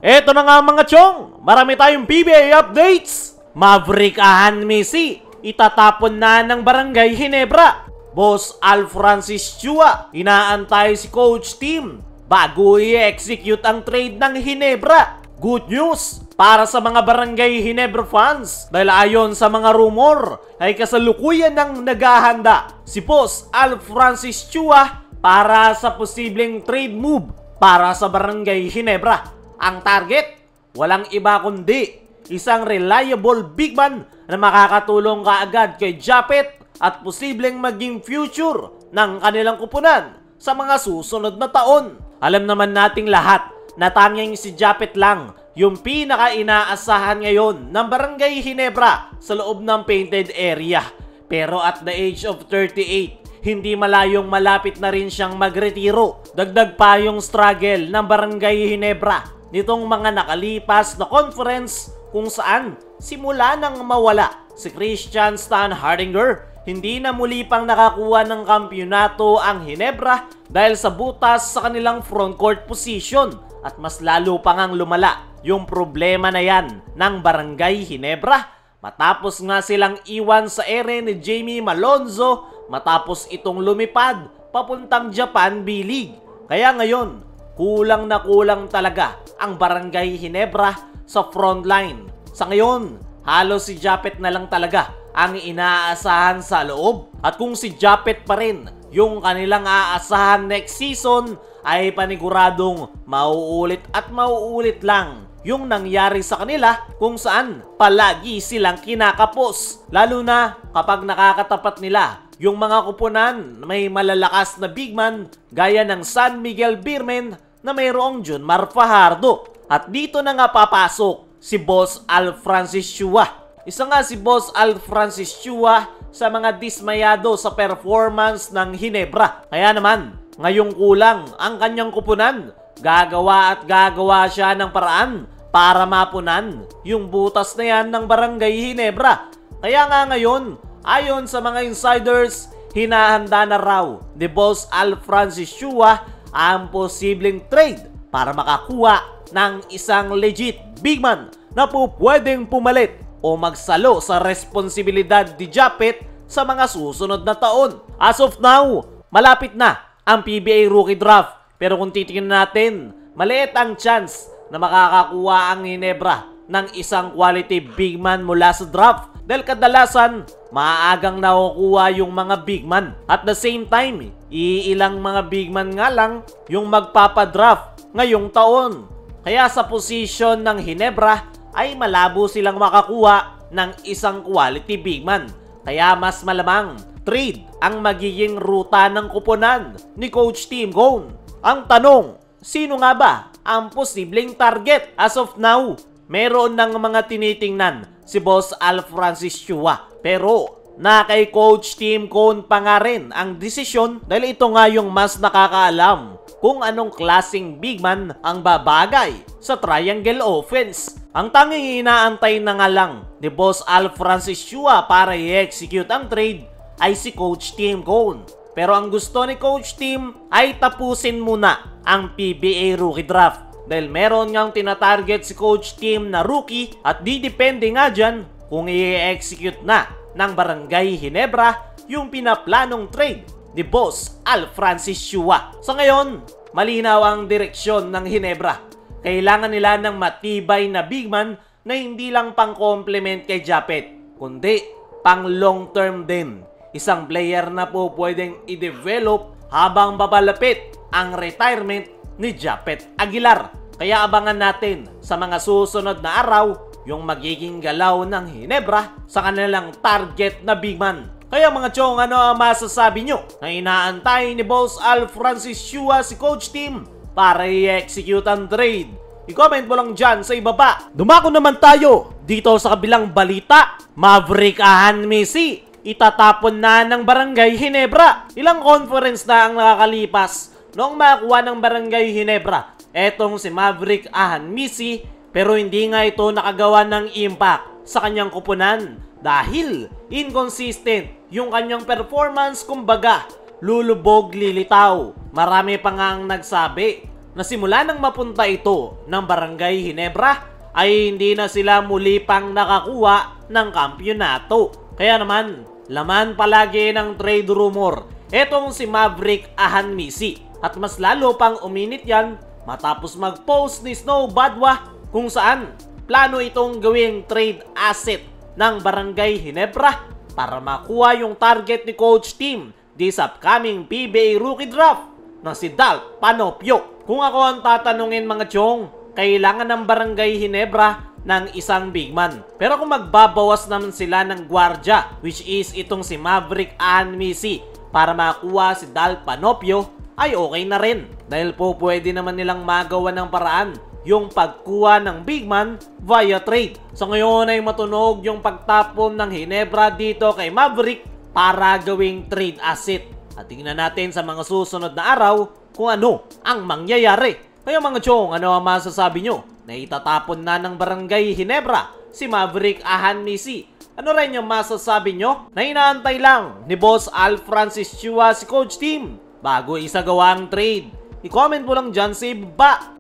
Eto na nga mga chong, marami tayong PBA updates. Maverick Ahan Messi, itatapon na ng Barangay Ginebra. Boss Al Francis Chua, inaantay si Coach Tim bago i-execute ang trade ng Ginebra. Good news para sa mga Barangay Ginebra fans dahil ayon sa mga rumor ay kasalukuyan ng naghahanda si Boss Al Francis Chua para sa posibleng trade move para sa Barangay Ginebra. Ang target, walang iba kundi isang reliable big man na makakatulong kaagad kay Japet at posibleng maging future ng kanilang kupunan sa mga susunod na taon. Alam naman nating lahat na tanging si Japet lang yung pinaka-inaasahan ngayon ng Barangay Ginebra sa loob ng painted area. Pero at the age of 38, hindi malayong malapit na rin siyang magretiro. Dagdag pa yung struggle ng Barangay Ginebra nitong mga nakalipas na conference kung saan simula nang mawala si Christian Stan Hardinger, hindi na muli pang nakakuha ng kampyonato ang Ginebra dahil sa butas sa kanilang frontcourt position at mas lalo pang ang lumala yung problema na yan ng Barangay Ginebra matapos nga silang iwan sa ere ni Jamie Malonzo matapos itong lumipad papuntang Japan B-League. Kaya ngayon, kulang na kulang talaga ang Barangay Ginebra sa frontline. Sa ngayon, halos si Japet na lang talaga ang inaasahan sa loob. At kung si Japet pa rin yung kanilang aasahan next season, ay paniguradong mauulit at mauulit lang yung nangyari sa kanila kung saan palagi silang kinakapos. Lalo na kapag nakakatapat nila yung mga kupunan na may malalakas na big man gaya ng San Miguel Beermen na mayroong Junmar Fajardo. At dito na nga papasok si Boss Al Francis Chua. Isa nga si Boss Al Francis Chua sa mga dismayado sa performance ng Ginebra. Kaya naman, ngayong kulang ang kanyang kupunan, gagawa at gagawa siya ng paraan para mapunan yung butas na yan ng Barangay Ginebra. Kaya nga ngayon, ayon sa mga insiders, hinahanda na raw ni Boss Al Francis Chua ang posibleng trade para makakuha ng isang legit big man na pwedeng pumalit o magsalo sa responsibilidad ni Japet sa mga susunod na taon. As of now, malapit na ang PBA Rookie Draft. Pero kung titingnan natin, maliit ang chance na makakakuha ang Ginebra ng isang quality big man mula sa draft. Dahil kadalasan, maagang nakukuha yung mga big man. At the same time, iilang mga big man nga lang yung magpapadraft ngayong taon. Kaya sa posisyon ng Ginebra ay malabo silang makakuha ng isang quality big man. Kaya mas malamang trade ang magiging ruta ng kuponan ni Coach Tim Cone. Ang tanong, sino nga ba ang posibleng target? As of now, meron ng mga tinitingnan si Boss Al Francis Chua. Pero na kay Coach Tim Cone pa nga rin ang desisyon dahil ito nga yung mas nakakaalam kung anong klaseng big man ang babagay sa triangle offense. Ang tanging inaantay na nga lang ni Boss Al Francis Chua para i-execute ang trade ay si Coach Tim Cone. Pero ang gusto ni Coach Tim ay tapusin muna ang PBA Rookie Draft dahil meron ngang tinatarget si Coach Tim na rookie at didepende nga dyan kung i-execute na ng Barangay Ginebra yung pinaplanong trade ni Boss Al Francis Chua. Sa ngayon, malinaw ang direksyon ng Ginebra. Kailangan nila ng matibay na big man na hindi lang pang complement kay Japet, kundi pang long term din. Isang player na po pwedeng i-develop habang babalapit ang retirement ni Japet Aguilar. Kaya abangan natin sa mga susunod na araw yung magiging galaw ng Ginebra sa kanilang target na big man. Kaya mga chong, ano ang masasabi nyo na inaantay ni Boss Al Francis Chua si Coach Tim para i-execute ang trade? I-comment mo lang dyan sa ibaba. Dumako naman tayo dito sa kabilang balita. Maverick Ahan Messi, itatapon na ng Barangay Ginebra. Ilang conference na ang nakakalipas noong makakuha ng Barangay Ginebra etong si Maverick Ahan Messi, pero hindi nga ito nakagawa ng impact sa kanyang kupunan dahil inconsistent yung kanyang performance. Kumbaga, lulubog lilitaw. Marami pa nga ang nagsabi na simula nang mapunta ito ng Barangay Ginebra ay hindi na sila muli pang nakakuha ng kampyonato. Kaya naman, laman palagi ng trade rumor etong si Maverick Ahanmisi at mas lalo pang uminit yan matapos mag-post ni Snow Badwa kung saan plano itong gawing trade asset ng Barangay Ginebra para makuha yung target ni Coach Tim this upcoming PBA Rookie Draft na si Dalp Panopio. Kung ako ang tatanungin mga chong, kailangan ng Barangay Ginebra ng isang big man. Pero kung magbabawas naman sila ng gwardya, which is itong si Maverick Ahanmisi para makuha si Dalp Panopio, ay okay na rin. Dahil po pwede naman nilang magawa ng paraan yung pagkuha ng big man via trade. So ngayon ay matunog yung pagtapon ng Ginebra dito kay Maverick para gawing trade asset. At tingnan natin sa mga susunod na araw kung ano ang mangyayari. Kaya mga chong, ano ang masasabi nyo? Na itatapon na ng Barangay Ginebra si Maverick Ahanmisi. Ano rin yung masasabi nyo? Na inaantay lang ni Boss Al Francis Chua si Coach Tim bago isagawa ang trade. I-comment mo lang dyan sa ibaba.